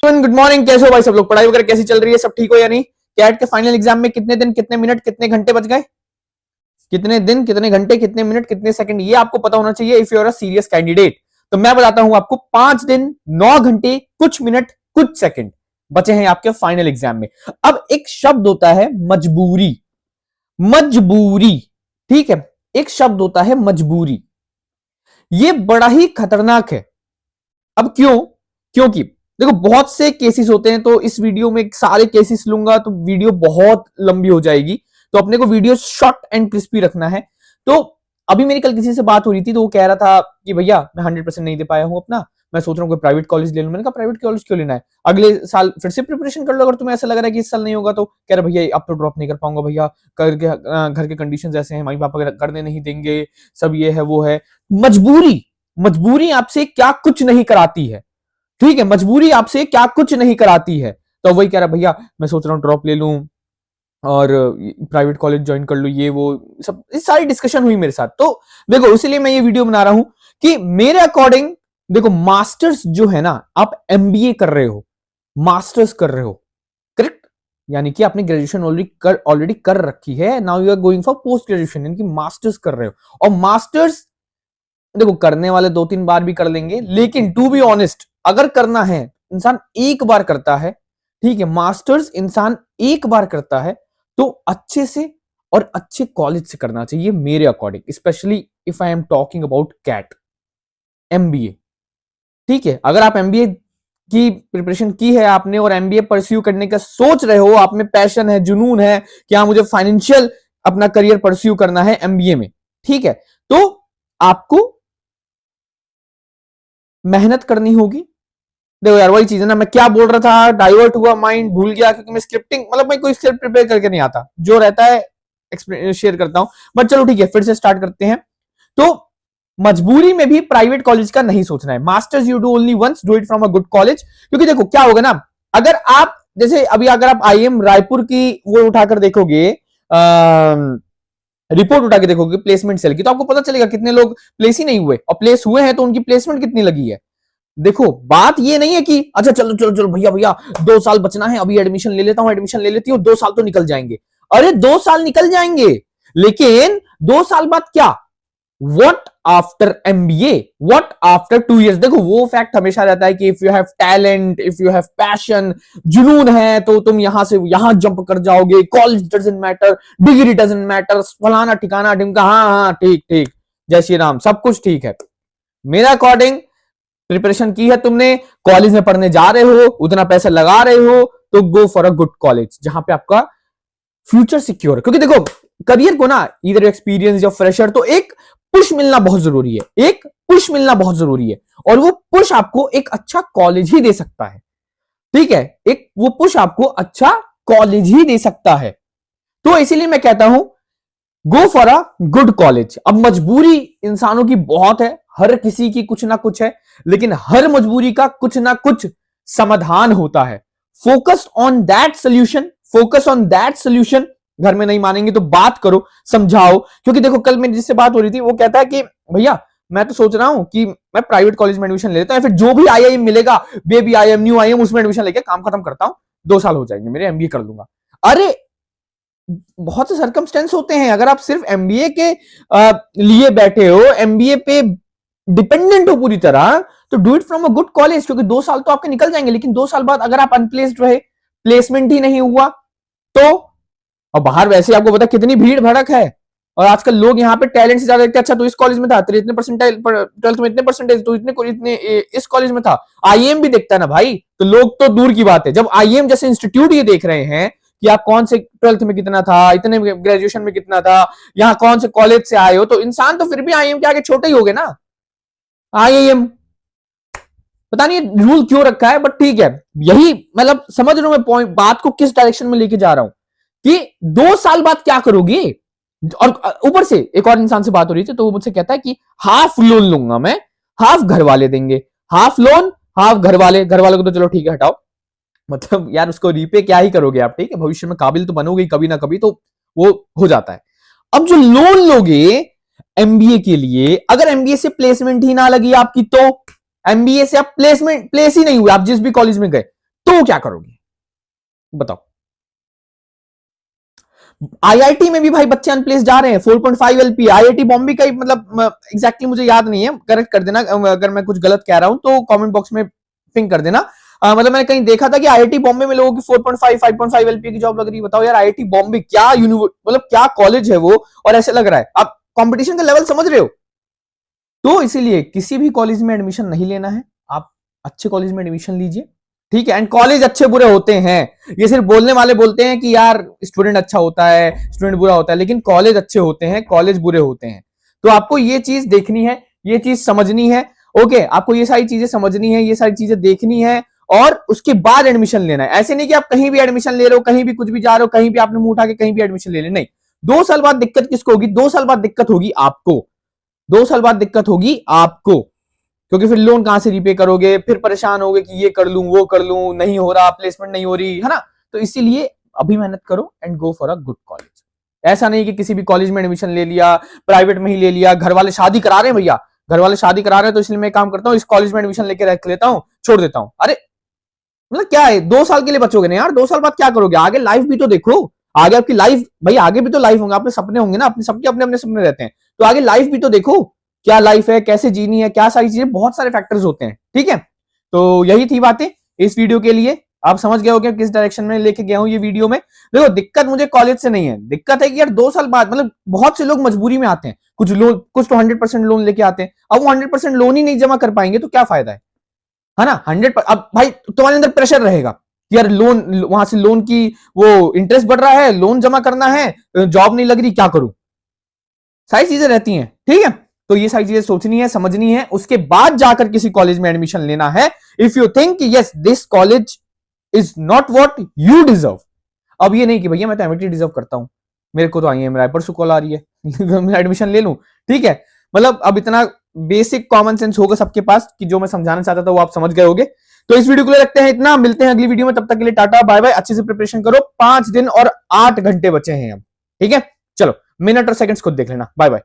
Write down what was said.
Good morning. कैसे हो भाई सब लोग? पढ़ाई वगैरह कैसी चल रही है? सब ठीक हो या नहीं? कैट के फाइनल एग्जाम में कितने दिन, कितने मिनट, कितने घंटे बच गए? कितने दिन, कितने घंटे, कितने मिनट, कितने सेकंड, ये आपको पता होना चाहिए if you are a serious candidate. तो मैं बताता हूं आपको, 5 दिन 9 घंटे कुछ मिनट कुछ सेकंड बचे हैं आपके फाइनल एग्जाम में। अब एक शब्द होता है मजबूरी। मजबूरी, ठीक है, एक शब्द होता है मजबूरी। ये बड़ा ही खतरनाक है। अब क्यों? क्योंकि देखो बहुत से केसेस होते हैं, तो इस वीडियो में सारे केसेस लूंगा तो वीडियो बहुत लंबी हो जाएगी, तो अपने को वीडियो शॉर्ट एंड क्रिस्पी रखना है। तो अभी मेरी कल किसी से बात हो रही थी, तो वो कह रहा था कि भैया मैं 100% नहीं दे पाया हूं अपना, मैं सोच रहा हूँ कोई प्राइवेट कॉलेज ले लूं। मैंने कहा प्राइवेट कॉलेज क्यों लेना है, अगले साल फिर से प्रिपरेशन कर लो अगर तुम्हें ऐसा लग रहा है कि इस साल नहीं होगा तो। कह रहा भैया अब तो ड्रॉप नहीं कर पाऊंगा भैया, घर के कंडीशन ऐसे हैं, मम्मी पापा करने नहीं देंगे, सब ये है वो है। मजबूरी, मजबूरी आपसे क्या कुछ नहीं कराती है, ठीक है, मजबूरी आपसे क्या कुछ नहीं कराती है। तो वही कह रहा भैया मैं सोच रहा हूँ ड्रॉप ले लूं और प्राइवेट कॉलेज ज्वाइन कर लूं, ये वो सब, इस सारी डिस्कशन हुई मेरे साथ। तो देखो इसलिए मैं ये वीडियो बना रहा हूं कि मेरे अकॉर्डिंग देखो, मास्टर्स जो है ना, आप एमबीए कर रहे हो, मास्टर्स कर रहे हो, करेक्ट, यानी कि आपने ग्रेजुएशन ऑलरेडी कर रखी है, now you are going for post graduation, यानी कि मास्टर्स कर रहे हो। और मास्टर्स देखो करने वाले 2-3 बार भी कर लेंगे, लेकिन टू बी ऑनेस्ट अगर करना है, इंसान एक बार करता है, ठीक है, मास्टर्स इंसान एक बार करता है, तो अच्छे से और अच्छे कॉलेज से करना चाहिए मेरे according, specially if I am talking about CAT MBA. ठीक है, अगर आप एमबीए की प्रिपरेशन की है आपने और एमबीए परस्यू करने का सोच रहे हो, आप में पैशन है, जुनून है कि हाँ मुझे फाइनेंशियल अपना करियर परस्यू करना है एमबीए में, ठीक है, तो आपको मेहनत करनी होगी। देखो यार वही चीज है ना, मैं क्या बोल रहा था, डाइवर्ट हुआ, माइंड भूल गया, क्योंकि मैं स्क्रिप्टिंग मतलब मैं कोई स्क्रिप्ट प्रिपेयर करके नहीं आता, जो रहता है शेयर करता हूं। बट चलो ठीक है, फिर से स्टार्ट करते हैं। तो मजबूरी में भी प्राइवेट कॉलेज का नहीं सोचना है। Masters you do only once, do it from a good college. क्योंकि देखो क्या होगा ना, अगर आप जैसे अभी अगर आप आईएम रायपुर की वो उठाकर देखोगे, रिपोर्ट उठा के देखोगे प्लेसमेंट सेल की, तो आपको पता चलेगा कितने लोग प्लेस ही नहीं हुए, और प्लेस हुए हैं तो उनकी प्लेसमेंट कितनी लगी है। देखो बात ये नहीं है कि अच्छा चलो चलो चलो भैया भैया 2 साल बचना है, अभी एडमिशन ले लेता हूं, एडमिशन ले लेती हूँ, 2 साल तो निकल जाएंगे। अरे 2 साल निकल जाएंगे, लेकिन 2 साल बाद क्या? What after MBA, what after 2 years. देखो वो फैक्ट हमेशा रहता है कि if you have talent, if you have passion, जुनून है, तो तुम यहां से यहां जंप कर जाओगे, college doesn't matter, degree doesn't matter, फलाना ठिकाना ढिमका, हाँ हाँ ठीक ठीक, जय श्री राम, सब कुछ ठीक है। मेरा अकॉर्डिंग प्रिपरेशन की है तुमने, कॉलेज में पढ़ने जा रहे हो, उतना पैसा लगा रहे हो, तो go for a good college जहां पे आपका फ्यूचर सिक्योर है। क्योंकि देखो करियर को ना, इधर एक्सपीरियंस या फ्रेशर, तो एक पुश मिलना बहुत जरूरी है, एक पुश मिलना बहुत जरूरी है, और वो पुश आपको एक अच्छा कॉलेज ही दे सकता है। ठीक है, एक वो पुश आपको अच्छा कॉलेज ही दे सकता है। तो इसीलिए मैं कहता हूं go for a good college. अब मजबूरी इंसानों की बहुत है, हर किसी की कुछ ना कुछ है, लेकिन हर मजबूरी का कुछ ना कुछ समाधान होता है। Focus on that solution, focus on that solution. घर में नहीं मानेंगे तो बात करो, समझाओ। क्योंकि देखो कल मेरी जिससे बात हो रही थी, वो कहता है कि भैया मैं तो सोच रहा हूं कि मैं प्राइवेट कॉलेज में एडमिशन ले लेता हूं, फिर जो भी आईआईएम मिलेगा, बेबी आईएम, न्यू आईएम, उसमें एडमिशन लेके काम खत्म करता हूं, 2 साल हो जाएंगे मेरे, एमबीए कर लूंगा। अरे बहुत से सर्कमस्टेंस होते हैं, अगर आप सिर्फ एमबीए के लिए बैठे हो, एमबीए पे डिपेंडेंट हो पूरी तरह, तो do it from a good college. क्योंकि 2 साल तो आपके निकल जाएंगे, लेकिन 2 साल बाद अगर आप अनप्लेस्ड रहे, प्लेसमेंट ही नहीं हुआ, तो और बाहर वैसे आपको पता कितनी भीड़ भड़क है, और आजकल लोग यहाँ पे टैलेंट से ज्यादा देखते हैं, अच्छा तो इस कॉलेज में था, तेरे इतने परसेंटाइल, 12th में इतने परसेंटेज, तो इतने इस कॉलेज में था। आईएम भी देखता है ना भाई, तो लोग तो दूर की बात है, जब आईएम जैसे इंस्टीट्यूट ये देख रहे हैं कि आप कौन से 12th में कितना था, इतने ग्रेजुएशन में कितना था, यहाँ कौन से कॉलेज से आए हो, तो इंसान तो फिर भी आईएम के आगे छोटे ही हो गए ना। आईएम पता नहीं रूल क्यों रखा है, बट ठीक है, यही मतलब समझ रहा हूं मैं पॉइंट, बात को किस डायरेक्शन में लेके जा रहा हूं कि 2 साल बाद क्या करोगे। और ऊपर से एक और इंसान से बात हो रही थी, तो वो मुझसे कहता है कि हाफ लोन लूंगा मैं, हाफ घर वाले देंगे, हाफ लोन हाफ घर वाले। घर वालों को तो चलो ठीक है हटाओ, मतलब यार उसको रीपे क्या ही करोगे आप, ठीक है, भविष्य में काबिल तो बनोगे कभी ना कभी, तो वो हो जाता है। अब जो लोन लोगे एमबीए के लिए, अगर एमबीए से प्लेसमेंट ही ना लगी आपकी, तो एमबीए से आप प्लेस ही नहीं हुए, आप जिस भी कॉलेज में गए तो क्या करोगे बताओ। आईआईटी में भी भाई बच्चे अनप्लेस जा रहे हैं, 4.5 एलपी। आईआईटी बॉम्बे का ही मतलब एग्जैक्टली मुझे याद नहीं है, करेक्ट कर देना अगर मैं कुछ गलत कह रहा हूं तो कमेंट बॉक्स में पिंग कर देना। मतलब मैंने कहीं देखा था कि आईआईटी बॉम्बे में लोगों की 4.5 5.5 एलपी की जॉब लग रही है। बताओ यार, आईआईटी बॉम्बे क्या मतलब क्या कॉलेज है वो, और ऐसे लग रहा है। आप कंपटीशन का लेवल समझ रहे हो। तो इसीलिए किसी भी कॉलेज में एडमिशन नहीं लेना है, आप अच्छे कॉलेज में एडमिशन लीजिए, ठीक है। एंड कॉलेज अच्छे बुरे होते हैं, ये सिर्फ बोलने वाले बोलते हैं कि यार स्टूडेंट अच्छा होता है, स्टूडेंट बुरा होता है, लेकिन कॉलेज अच्छे होते हैं, कॉलेज बुरे होते हैं। तो आपको ये चीज देखनी है, ये चीज समझनी है। ओके, आपको ये सारी चीजें समझनी है, ये सारी चीजें देखनी है, और उसके बाद एडमिशन लेना है। ऐसे नहीं कि आप कहीं भी एडमिशन ले रहे हो, कहीं भी कुछ भी जा रहे हो, कहीं भी आपने मुंह उठा के कहीं भी एडमिशन ले ले, नहीं। 2 साल बाद दिक्कत किसको होगी? 2 साल बाद दिक्कत होगी आपको। 2 साल बाद दिक्कत होगी आपको, क्योंकि फिर लोन कहां से रीपे करोगे, फिर परेशान होगे कि ये कर लूं वो कर लूं, नहीं हो रहा, प्लेसमेंट नहीं हो रही है ना। तो इसीलिए अभी मेहनत करो and go for a good college. ऐसा नहीं कि किसी भी कॉलेज में एडमिशन ले लिया, प्राइवेट में ही ले लिया, घर वाले शादी करा रहे हैं भैया, घर वाले शादी करा रहे हैं तो इसलिए मैं काम करता हूं, इस कॉलेज में एडमिशन लेके रख लेता हूं, छोड़ देता हूं। अरे मतलब क्या है, 2 साल के लिए बचोगे ना यार, 2 साल बाद क्या करोगे? आगे लाइफ भी तो देखो, आगे आपकी लाइफ, भाई आगे भी तो लाइफ होंगे, अपने सपने होंगे ना, अपने सबके अपने अपने सपने रहते हैं, तो आगे लाइफ भी तो देखो, क्या लाइफ है, कैसे जीनी है, क्या सारी चीजें, बहुत सारे फैक्टर्स होते हैं, ठीक है। तो यही थी बातें इस वीडियो के लिए। आप समझ गए हो कि किस डायरेक्शन में लेके गया हूं ये वीडियो में। देखो, दिक्कत मुझे कॉलेज से नहीं है, दिक्कत है कि यार 2 साल बाद, मतलब बहुत से लोग मजबूरी में आते हैं, कुछ लोग, कुछ तो 100% लोन लेके आते हैं। अब वो 100% लोन ही नहीं जमा कर पाएंगे तो क्या फायदा है ना। 100, अब भाई तुम्हारे अंदर प्रेशर रहेगा कि यार लोन, वहां से लोन की वो इंटरेस्ट बढ़ रहा है, लोन जमा करना है, जॉब नहीं लग रही, क्या करूं, सारी चीजें रहती हैं, ठीक है। तो ये सारी चीजें सोचनी है, समझनी है, उसके बाद जाकर किसी कॉलेज में एडमिशन लेना है। If you think yes this college is not what you deserve. अब ये नहीं कि भैया मैं तो एमआईटी डिजर्व करता हूं, मेरे को तो आईएम रायपुर से कॉल आ रही है मैं एडमिशन ले लूं, ठीक है। मतलब अब इतना बेसिक कॉमन सेंस होगा सबके पास कि जो मैं समझाना चाहता था वो आप समझ गए होगे। तो इस वीडियो को ले रखते हैं इतना, मिलते हैं अगली वीडियो में, तब तक के लिए टाटा बाय बाय। अच्छे से प्रिपरेशन करो, 5 दिन और 8 घंटे बचे हैं अब, ठीक है। चलो, मिनट और सेकंड्स खुद देख लेना, बाय बाय।